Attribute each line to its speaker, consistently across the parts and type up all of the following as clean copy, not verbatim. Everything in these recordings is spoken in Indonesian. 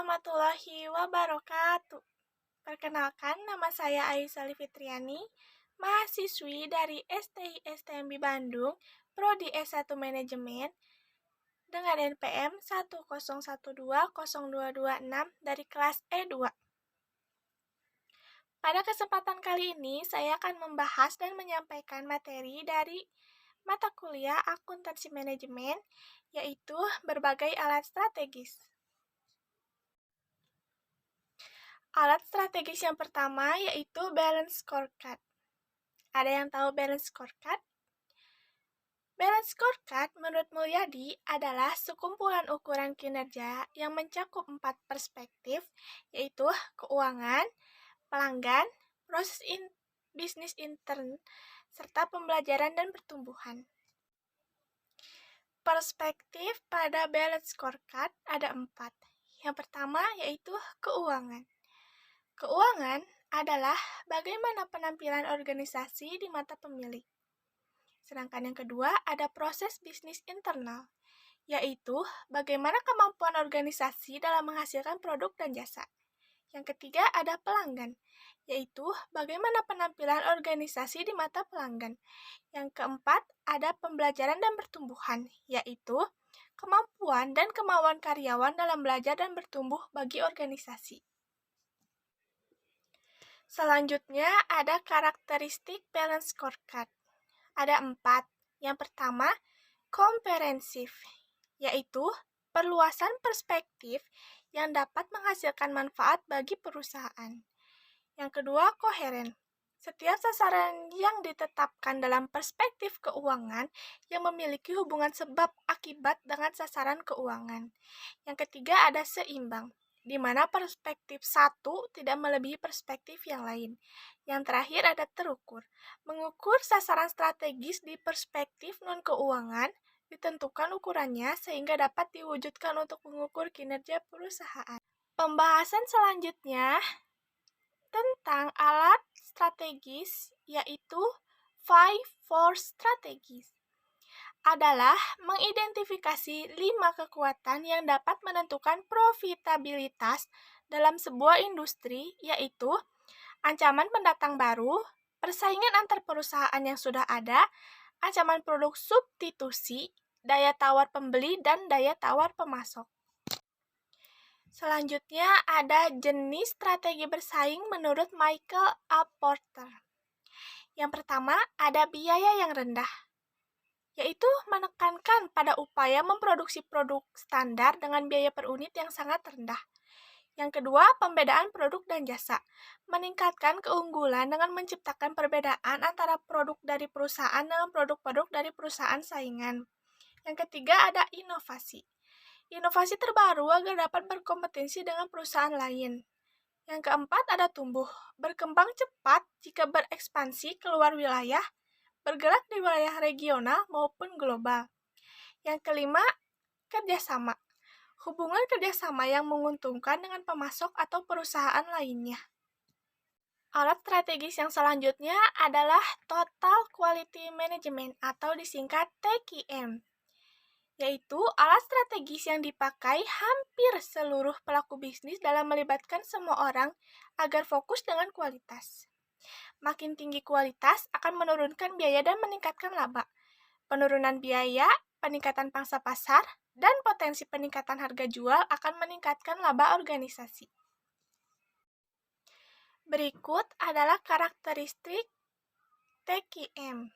Speaker 1: warahmatullahi wabarakatuh. Perkenalkan, nama saya Aisyah Fitriani, mahasiswi dari STI STMB Bandung, Prodi S1 Manajemen, dengan NPM 101202226 dari kelas E2. Pada kesempatan kali ini, saya akan membahas dan menyampaikan materi dari mata kuliah akuntansi manajemen, yaitu berbagai alat strategis. Alat strategis yang pertama yaitu balance scorecard. Ada yang tahu balance scorecard? Balance scorecard menurut Mulyadi adalah sekumpulan ukuran kinerja yang mencakup 4 perspektif, yaitu keuangan, pelanggan, proses bisnis intern, serta pembelajaran dan pertumbuhan. Perspektif pada balance scorecard ada 4. Yang pertama yaitu keuangan. Keuangan adalah bagaimana penampilan organisasi di mata pemilik. Sedangkan yang kedua ada proses bisnis internal, yaitu bagaimana kemampuan organisasi dalam menghasilkan produk dan jasa. Yang ketiga ada pelanggan, yaitu bagaimana penampilan organisasi di mata pelanggan. Yang keempat ada pembelajaran dan pertumbuhan, yaitu kemampuan dan kemauan karyawan dalam belajar dan bertumbuh bagi organisasi. Selanjutnya ada karakteristik balance scorecard. Ada 4. Yang pertama, komprehensif, yaitu perluasan perspektif yang dapat menghasilkan manfaat bagi perusahaan. Yang kedua, koheren. Setiap sasaran yang ditetapkan dalam perspektif keuangan yang memiliki hubungan sebab akibat dengan sasaran keuangan. Yang ketiga ada seimbang, di mana perspektif satu tidak melebihi perspektif yang lain. Yang terakhir ada terukur, mengukur sasaran strategis di perspektif non-keuangan, ditentukan ukurannya sehingga dapat diwujudkan untuk mengukur kinerja perusahaan. Pembahasan selanjutnya tentang alat strategis yaitu 5-4 strategis adalah mengidentifikasi 5 kekuatan yang dapat menentukan profitabilitas dalam sebuah industri, yaitu ancaman pendatang baru, persaingan antar perusahaan yang sudah ada, ancaman produk substitusi, daya tawar pembeli, dan daya tawar pemasok. Selanjutnya ada jenis strategi bersaing menurut Michael A. Porter. Yang pertama ada biaya yang rendah, yaitu menekankan pada upaya memproduksi produk standar dengan biaya per unit yang sangat rendah. Yang kedua, pembedaan produk dan jasa, meningkatkan keunggulan dengan menciptakan perbedaan antara produk dari perusahaan dengan produk-produk dari perusahaan saingan. Yang ketiga, ada inovasi. Inovasi terbaru agar dapat berkompetensi dengan perusahaan lain. Yang keempat, ada tumbuh, berkembang cepat jika berekspansi keluar wilayah, bergerak di wilayah regional maupun global. Yang kelima, kerjasama. Hubungan kerjasama yang menguntungkan dengan pemasok atau perusahaan lainnya. Alat strategis yang selanjutnya adalah Total Quality Management atau disingkat TQM, yaitu alat strategis yang dipakai hampir seluruh pelaku bisnis dalam melibatkan semua orang agar fokus dengan kualitas. Makin tinggi kualitas akan menurunkan biaya dan meningkatkan laba. Penurunan biaya, peningkatan pangsa pasar, dan potensi peningkatan harga jual akan meningkatkan laba organisasi. Berikut adalah karakteristik TQM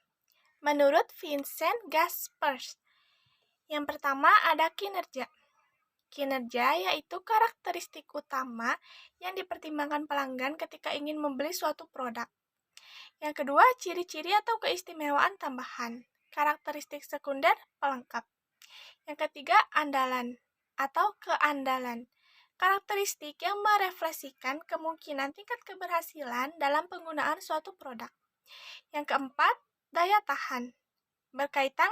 Speaker 1: menurut Vincent Gaspers. Yang pertama ada kinerja. Kinerja yaitu karakteristik utama yang dipertimbangkan pelanggan ketika ingin membeli suatu produk. Yang kedua, ciri-ciri atau keistimewaan tambahan. Karakteristik sekunder pelengkap. Yang ketiga, andalan atau keandalan. Karakteristik yang merefleksikan kemungkinan tingkat keberhasilan dalam penggunaan suatu produk. Yang keempat, daya tahan. Berkaitan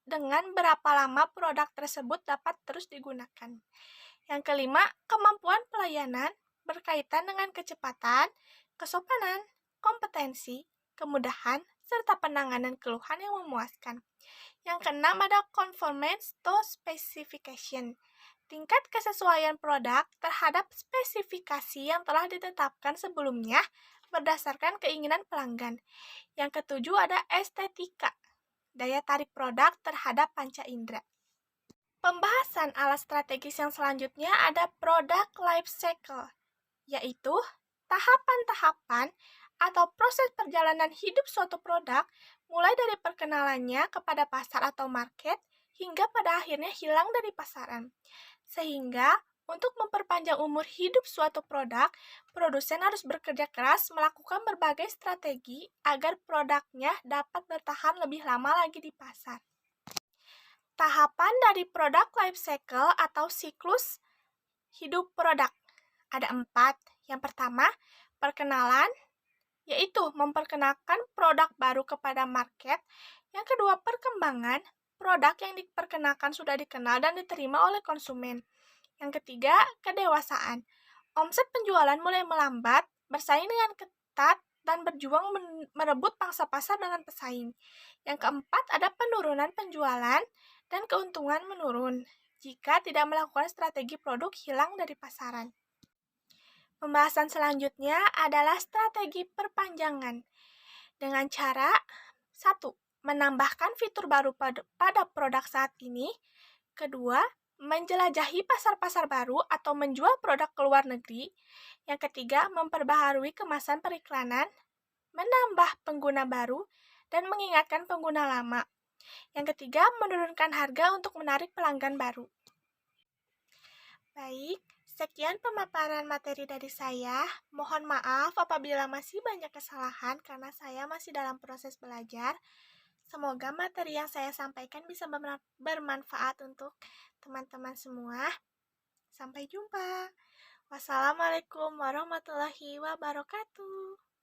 Speaker 1: dengan berapa lama produk tersebut dapat terus digunakan. Yang kelima, kemampuan pelayanan berkaitan dengan kecepatan, kesopanan, kompetensi, kemudahan, serta penanganan keluhan yang memuaskan. Yang keenam ada conformance to specification, tingkat kesesuaian produk terhadap spesifikasi yang telah ditetapkan sebelumnya berdasarkan keinginan pelanggan. Yang ketujuh ada estetika, daya tarik produk terhadap panca indera. Pembahasan alat strategis yang selanjutnya ada product life cycle, yaitu tahapan-tahapan atau proses perjalanan hidup suatu produk mulai dari perkenalannya kepada pasar atau market hingga pada akhirnya hilang dari pasaran. Sehingga untuk memperpanjang umur hidup suatu produk, produsen harus bekerja keras melakukan berbagai strategi agar produknya dapat bertahan lebih lama lagi di pasar. Tahapan dari product life cycle atau siklus hidup produk ada 4. Yang pertama, perkenalan, yaitu memperkenalkan produk baru kepada market. Yang kedua, perkembangan, produk yang diperkenalkan sudah dikenal dan diterima oleh konsumen. Yang ketiga, kedewasaan. Omset penjualan mulai melambat, bersaing dengan ketat, dan berjuang merebut pangsa pasar dengan pesaing. Yang keempat, ada penurunan penjualan dan keuntungan menurun jika tidak melakukan strategi produk hilang dari pasaran. Pembahasan selanjutnya adalah strategi perpanjangan dengan cara 1. Menambahkan fitur baru pada produk saat ini. Kedua, menjelajahi pasar-pasar baru atau menjual produk ke luar negeri. Yang ketiga, memperbaharui kemasan periklanan, menambah pengguna baru, dan mengingatkan pengguna lama. Yang ketiga, menurunkan harga untuk menarik pelanggan baru. Baik, sekian pemaparan materi dari saya. Mohon maaf apabila masih banyak kesalahan karena saya masih dalam proses belajar. Semoga materi yang saya sampaikan bisa bermanfaat untuk teman-teman semua. Sampai jumpa. Wassalamualaikum warahmatullahi wabarakatuh.